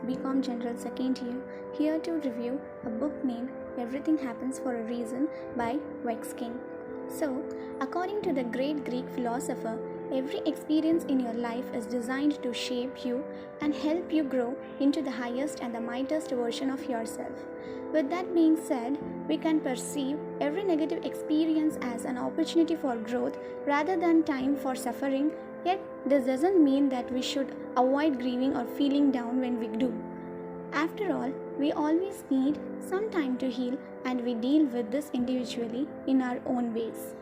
BCom General second year, here to review a book named Everything Happens for a Reason by Vex King. So, according to the great Greek philosopher, every experience in your life is designed to shape you and help you grow into the highest and the mightiest version of yourself. With that being said, we can perceive every negative experience as an opportunity for growth rather than time for suffering. Yet, this doesn't mean that we should avoid grieving or feeling down when we do. After all, we always need some time to heal, and we deal with this individually in our own ways.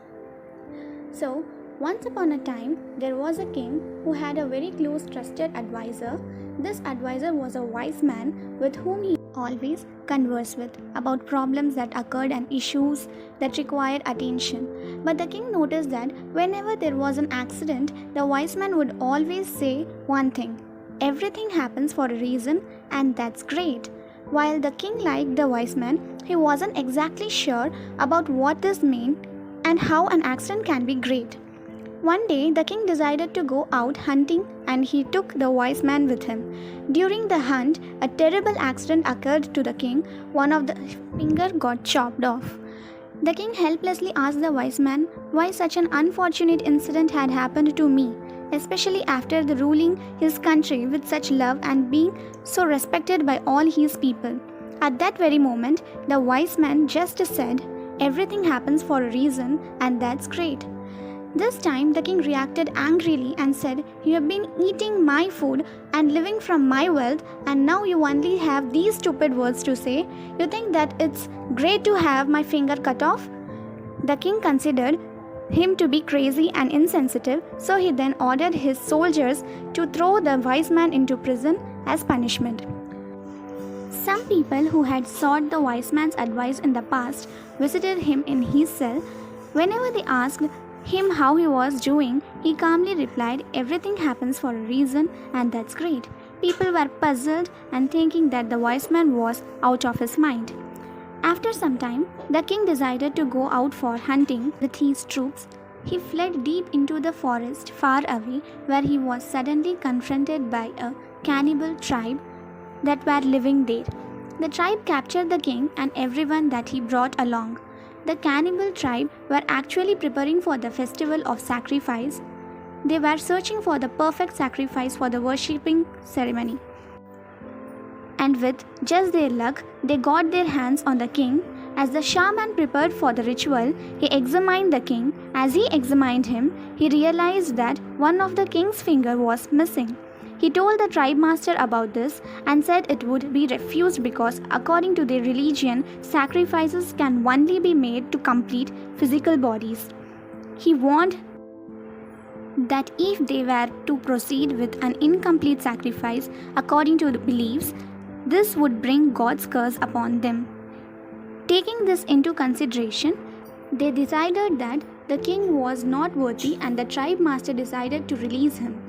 So, once upon a time, there was a king who had a very close trusted advisor. This advisor was a wise man with whom he always conversed with about problems that occurred and issues that required attention. But the king noticed that whenever there was an accident, the wise man would always say one thing: everything happens for a reason, and that's great. While the king liked the wise man, he wasn't exactly sure about what this meant and how an accident can be great. One day, the king decided to go out hunting, and he took the wise man with him. During the hunt, a terrible accident occurred to the king. One of the finger got chopped off. The king helplessly asked the wise man why such an unfortunate incident had happened to me, especially after the ruling his country with such love and being so respected by all his people. At that very moment, the wise man just said, "Everything happens for a reason, and that's great." This time, the king reacted angrily and said, "You have been eating my food and living from my wealth, and now you only have these stupid words to say. You think that it's great to have my finger cut off?" The king considered him to be crazy and insensitive, so he then ordered his soldiers to throw the wise man into prison as punishment. Some people who had sought the wise man's advice in the past visited him in his cell. Whenever they asked him how he was doing, he calmly replied, "Everything happens for a reason, and that's great." People were puzzled and thinking that the wise man was out of his mind. After some time, the king decided to go out for hunting with his troops. He fled deep into the forest far away, where he was suddenly confronted by a cannibal tribe that were living there. The tribe captured the king and everyone that he brought along. The cannibal tribe were actually preparing for the festival of sacrifice. They were searching for the perfect sacrifice for the worshipping ceremony. And with just their luck, they got their hands on the king. As the shaman prepared for the ritual, he examined the king. As he examined him, he realized that one of the king's finger was missing. He told the tribe master about this and said it would be refused because, according to their religion, sacrifices can only be made to complete physical bodies. He warned that if they were to proceed with an incomplete sacrifice according to the beliefs, this would bring God's curse upon them. Taking this into consideration, they decided that the king was not worthy, and the tribe master decided to release him.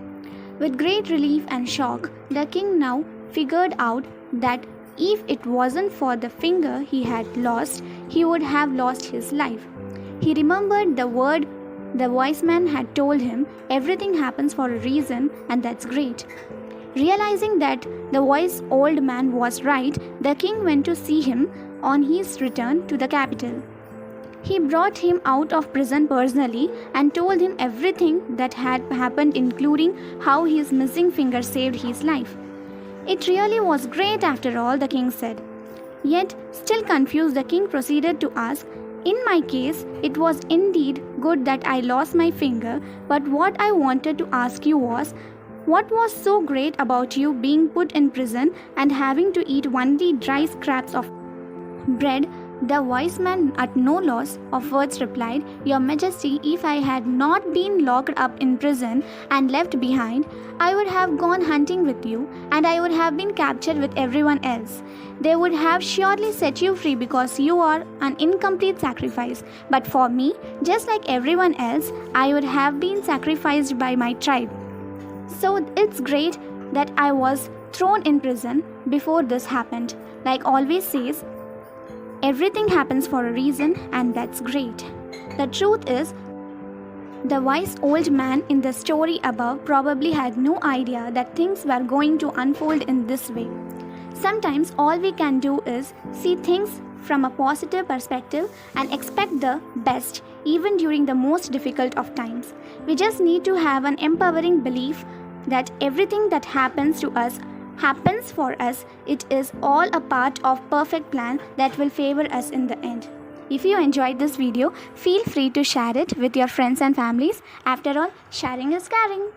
With great relief and shock, the king now figured out that if it wasn't for the finger he had lost, he would have lost his life. He remembered the word the wise man had told him: "Everything happens for a reason, and that's great." Realizing that the wise old man was right, the king went to see him on his return to the capital. He brought him out of prison personally and told him everything that had happened, including how his missing finger saved his life. "It really was great after all," the king said. Yet, still confused, the king proceeded to ask, "In my case, it was indeed good that I lost my finger, but what I wanted to ask you was, what was so great about you being put in prison and having to eat only dry scraps of bread?" The wise man, at no loss of words, replied, "Your Majesty, if I had not been locked up in prison and left behind, I would have gone hunting with you, and I would have been captured with everyone else. They would have surely set you free because you are an incomplete sacrifice. But for me, just like everyone else, I would have been sacrificed by my tribe. So it's great that I was thrown in prison before this happened. Like always says, everything happens for a reason, and that's great. The truth is, The wise old man in the story above probably had no idea that things were going to unfold in this way. Sometimes all we can do is see things from a positive perspective and expect the best even during the most difficult of times. We just need to have an empowering belief that everything that happens to us happens for us. It is all a part of perfect plan that will favor us in the end. If you enjoyed this video, feel free to share it with your friends and families. After all, sharing is caring.